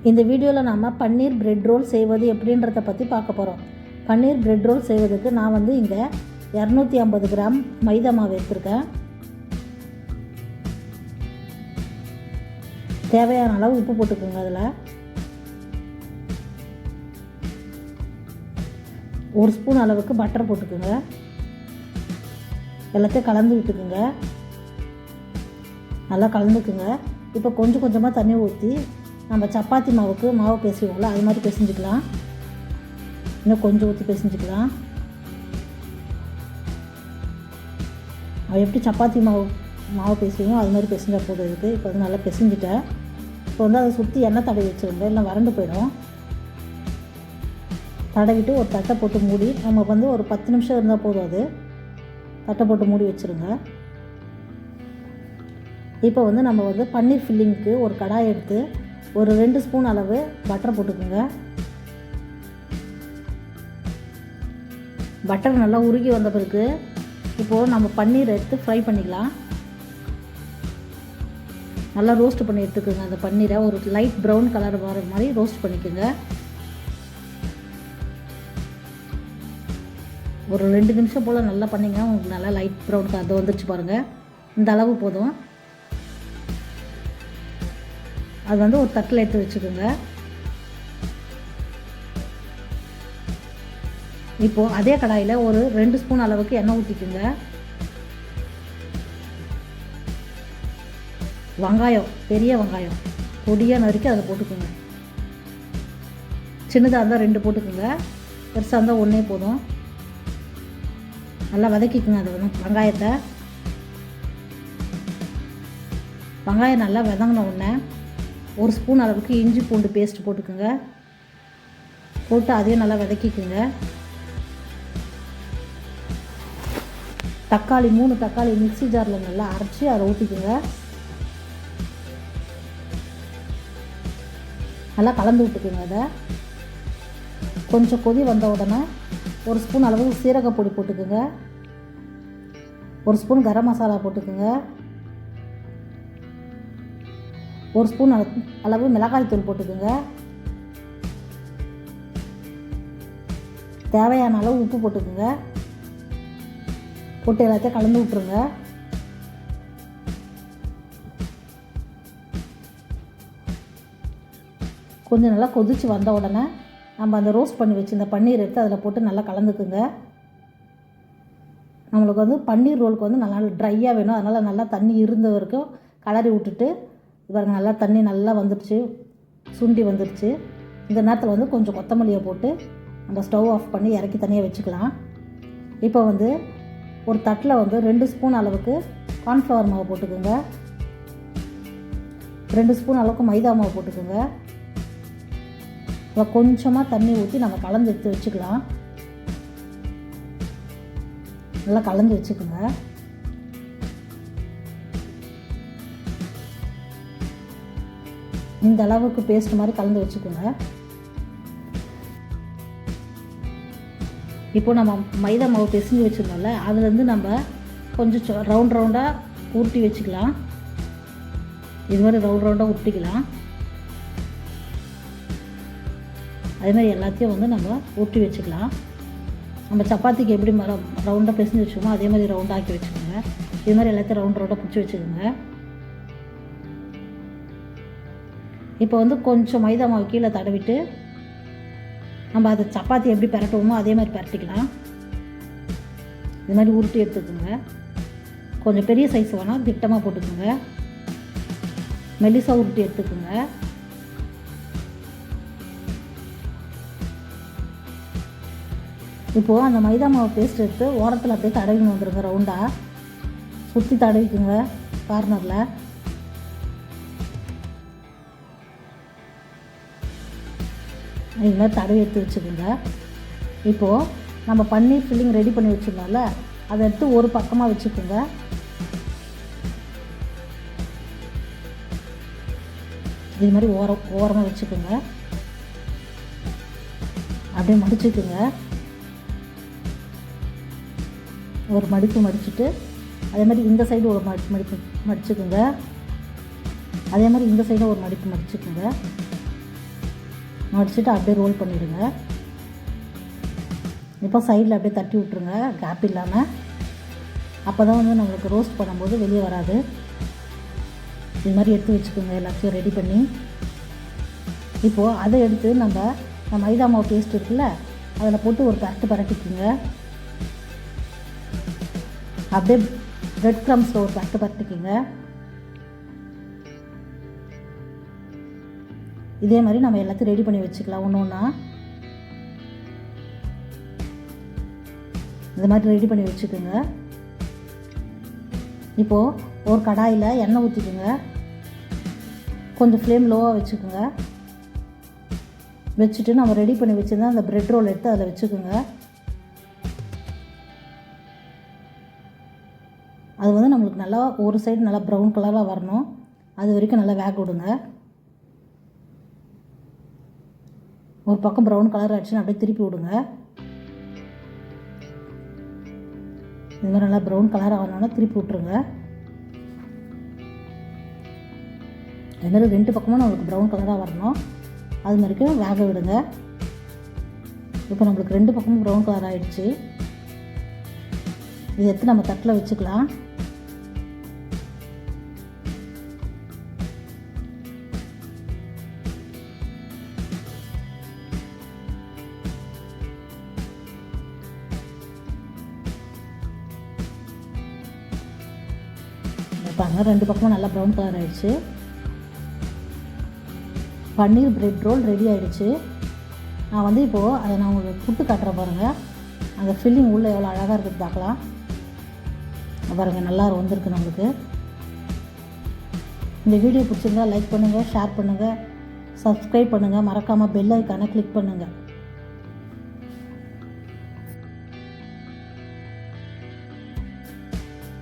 இந்த வீடியோவில் நாம் பன்னீர் பிரெட் ரோல் செய்வது எப்படின்றத பற்றி பார்க்க போகிறோம். பன்னீர் பிரெட் ரோல் செய்வதற்கு நான் வந்து இங்கே 250 கிராம் மைதா மாவு எடுத்துருக்கேன். தேவையான அளவு உப்பு போட்டுக்கோங்க. அதில் 1 ஸ்பூன் அளவுக்கு பட்டர் போட்டுக்கோங்க. எல்லாத்தையும் கலந்து விட்டுக்குங்க. நல்லா கலந்துக்குங்க. இப்போ கொஞ்சம் கொஞ்சமாக தண்ணி ஊற்றி நம்ம சப்பாத்தி மாவுக்கு மாவு பிசைவோம்ல, அது மாதிரி பிசைஞ்சிக்கலாம். இன்னும் கொஞ்சம் ஊற்றி பிசைஞ்சிக்கலாம். அது எப்படி சப்பாத்தி மாவு பிசைவோம் அது மாதிரி பிசைஞ்சால் போதும். இருக்குது இப்போ வந்து நல்லா பிசைஞ்சிட்டேன். இப்போ வந்து அதை சுற்றி எண்ணெய் தடவி வச்சுருங்க, இல்லை வறண்டு போயிடும். தடவிட்டு ஒரு தட்டை போட்டு மூடி நம்ம வந்து ஒரு 10 நிமிஷம் இருந்தால் போதும். அது தட்டை போட்டு மூடி வச்சுருங்க. இப்போ வந்து நம்ம வந்து பன்னீர் ஃபில்லிங்க்கு ஒரு கடாய் எடுத்து ஒரு 2 ஸ்பூன் அளவு பட்டர் போட்டுக்கோங்க. பட்டர் நல்லா உருகி வந்த பிறகு இப்போது நம்ம பன்னீர் எடுத்து ஃப்ரை பண்ணிக்கலாம். நல்லா ரோஸ்ட் பண்ணி எடுத்துக்கோங்க. அந்த பன்னீரை ஒரு லைட் ப்ரௌன் கலர் வர மாதிரி ரோஸ்ட் பண்ணிக்கோங்க. ஒரு 2 நிமிஷம் போல் நல்லா பண்ணிங்கன்னா உங்களுக்கு நல்லா லைட் ப்ரௌன் கலர் வந்துருச்சு பாருங்கள். இந்த அளவு போதும். அது வந்து ஒரு தட்டில் எடுத்து வச்சுக்கோங்க. இப்போது அதே கடாயில் ஒரு 2 ஸ்பூன் அளவுக்கு எண்ணெய் ஊற்றிக்குங்க. வெங்காயம், பெரிய வெங்காயம் பொடியாக நறுக்கி அதில் போட்டுக்கோங்க. சின்னதாக இருந்தால் 2 போட்டுக்கோங்க, பெருசாக இருந்தால் 1 போதும். நல்லா வதக்கிக்குங்க. அது வெங்காயத்தை வெங்காயம் நல்லா வதங்கின உடனே 1 ஸ்பூன் அளவுக்கு இஞ்சி பூண்டு பேஸ்ட் போட்டுக்குங்க. போட்டு அதையும் நல்லா வதக்கிக்குங்க. தக்காளி 3 தக்காளி மிக்ஸி ஜாரில் நல்லா அரைச்சி அதை ஊற்றிக்குங்க. நல்லா கலந்து விட்டுக்குங்க. அதை கொஞ்சம் கொதி வந்த உடனே 1 ஸ்பூன் அளவு சீரக பொடி போட்டுக்குங்க. 1 ஸ்பூன் கரம் மசாலா போட்டுக்குங்க. 1 ஸ்பூன் அளவு மிளகாய் தூள் போட்டுக்குங்க. தேவையான அளவு உப்பு போட்டுக்குங்க. போட்டு எல்லாத்தையும் கலந்து விட்ருங்க. கொஞ்சம் நல்லா கொதித்து வந்த உடனே நம்ம அந்த ரோஸ்ட் பண்ணி வச்சு இந்த பன்னீர் எடுத்து அதில் போட்டு நல்லா கலந்துக்குங்க. நம்மளுக்கு வந்து பன்னீர் ரோலுக்கு வந்து நல்லா ட்ரையாக வேணும். அதனால் நல்லா தண்ணி இருந்த வரைக்கும் கலரி விட்டுட்டு பாருங்கள், நல்லா தண்ணி நல்லா வந்துடுச்சு, சுண்டி வந்துடுச்சு. இந்த நேரத்தில் வந்து கொஞ்சம் கொத்தமல்லியை போட்டு நம்ம ஸ்டவ் ஆஃப் பண்ணி இறக்கி தனியாக வச்சுக்கலாம். இப்போ வந்து ஒரு தட்டில் வந்து 2 ஸ்பூன் அளவுக்கு கார்ன்ஃப்ளவர் மாவு போட்டுக்கோங்க. 2 ஸ்பூன் அளவுக்கு மைதா மாவு போட்டுக்கோங்க. இப்போ கொஞ்சமாக தண்ணி ஊற்றி நம்ம கலந்து எடுத்து வச்சுக்கலாம். நல்லா கலந்து வச்சுக்கோங்க. இந்த அளவுக்கு பேஸ்ட் மாதிரி கலந்து வச்சுக்கோங்க. இப்போ நம்ம மைதா மாவு பிசைஞ்சு வச்சுருந்தோம்ல, அதுலேருந்து நம்ம கொஞ்சம் ரவுண்டாக உருட்டி வச்சுக்கலாம். இது மாதிரி ரவுண்டாக உருட்டிக்கலாம். அதே மாதிரி எல்லாத்தையும் வந்து நம்ம உருட்டி வச்சுக்கலாம். நம்ம சப்பாத்திக்கு எப்படி ரவுண்டாக பிசைஞ்சு வச்சுக்கோமோ அதே மாதிரி ரவுண்டாக ஆக்கி வச்சுக்கோங்க. இது மாதிரி எல்லாத்தையும் ரவுண்டாக பிடிச்சி வச்சுக்கோங்க. இப்போ வந்து கொஞ்சம் மைதா மாவு கீழே தடவிட்டு நம்ம அதை சப்பாத்தி எப்படி பரட்டுவோமோ அதே மாதிரி பரட்டிக்கலாம். இது மாதிரி உருட்டி எடுத்துக்கோங்க. கொஞ்சம் பெரிய சைஸ் வேணால் திட்டமாக போட்டுக்கோங்க. மெல்லிசாக உருட்டி எடுத்துக்கோங்க. இப்போது அந்த மைதா மாவு பேஸ்ட் எடுத்து ஓரத்தில் அப்படியே தடவின்னு வந்துடுங்க. ரவுண்டாக சுற்றி தடவிக்குங்க கார்னரில். இது மாதிரி தடவி எடுத்து வச்சுக்கோங்க. இப்போது நம்ம பன்னீர் ஃபில்லிங் ரெடி பண்ணி வச்சுருந்தோம்ல, அதை எடுத்து ஒரு பக்கமாக வச்சுக்கோங்க. இது மாதிரி ஓரமாக வச்சுக்கோங்க. அப்படியே மடிச்சுக்குங்க. ஒரு மடிப்பு மடிச்சுட்டு அதே மாதிரி இந்த சைடு ஒரு மடிப்பு மடிச்சுக்குங்க. அதே மாதிரி இந்த சைடும் ஒரு மடிப்பு மடிச்சுக்குங்க. மடிச்சுட்டு அப்படியே ரோல் பண்ணிவிடுங்க. இப்போ சைடில் அப்படியே தட்டி விட்ருங்க கேப் இல்லாமல். அப்போ தான் வந்து நம்மளுக்கு ரோஸ்ட் பண்ணும்போது வெளியே வராது. இது மாதிரி எடுத்து வச்சுக்கோங்க எல்லாத்தையும் ரெடி பண்ணி. இப்போது அதை எடுத்து நம்ம மைதா மாவு பேஸ்ட் இருக்குல்ல, அதில் போட்டு ஒரு பரட்டிக்குங்க. அப்படியே பிரெட் க்ரம்ஸில் ஒரு பரட்டிக்குங்க. இதே மாதிரி நம்ம எல்லாத்தையும் ரெடி பண்ணி வச்சுக்கலாம் ஒன்று ஒன்றா. இந்த மாதிரி ரெடி பண்ணி வச்சுக்கோங்க. இப்போது ஒரு கடாயில் எண்ணெய் ஊற்றிக்குங்க. கொஞ்சம் ஃப்ளேம் லோவாக வச்சுக்கோங்க. வச்சுட்டு நம்ம ரெடி பண்ணி வச்சுருந்தா அந்த ப்ரெட் ரோல் எடுத்து அதில் வச்சுக்கோங்க. அது வந்து நம்மளுக்கு நல்லா ஒரு சைடு நல்லா ப்ரௌன் கலராக வரணும். அது வரைக்கும் நல்லா வேக விடுங்க. ஒரு பக்கம் ப்ரௌன் கலர் ஆகிடுச்சுன்னு அப்படியே திருப்பி விடுங்க. இது மாதிரி நல்லா ப்ரௌன் கலர் ஆகணுன்னா திருப்பி விட்ருங்க. அது மாதிரி 2 பக்கமும் நம்மளுக்கு ப்ரௌன் கலராக வரணும். அது மாதிரிக்கும் வேக விடுங்க. இப்போ நம்மளுக்கு 2 பக்கமும் ப்ரௌன் கலர் ஆகிடுச்சு. இதை எடுத்து நம்ம தட்டில் வச்சுக்கலாம். பாருங்கள் 2 பக்கமும் நல்லா ப்ரௌன் கலர் ஆகிடுச்சு. பன்னீர் பிரெட் ரோல் ரெடி ஆகிடுச்சு. நான் வந்து இப்போது அதை நான் உங்களுக்கு புட்டு காட்டுறேன் பாருங்கள். அந்த ஃபில்லிங் உள்ளே எவ்வளோ அழகாக இருக்குது பார்க்கலாம். பாருங்கள் நல்லா வந்திருக்கு நம்மளுக்கு. இந்த வீடியோ பிடிச்சிருந்தா லைக் பண்ணுங்கள், ஷேர் பண்ணுங்கள், சப்ஸ்கிரைப் பண்ணுங்கள். மறக்காமல் பெல் ஐக்கானை கிளிக் பண்ணுங்கள்.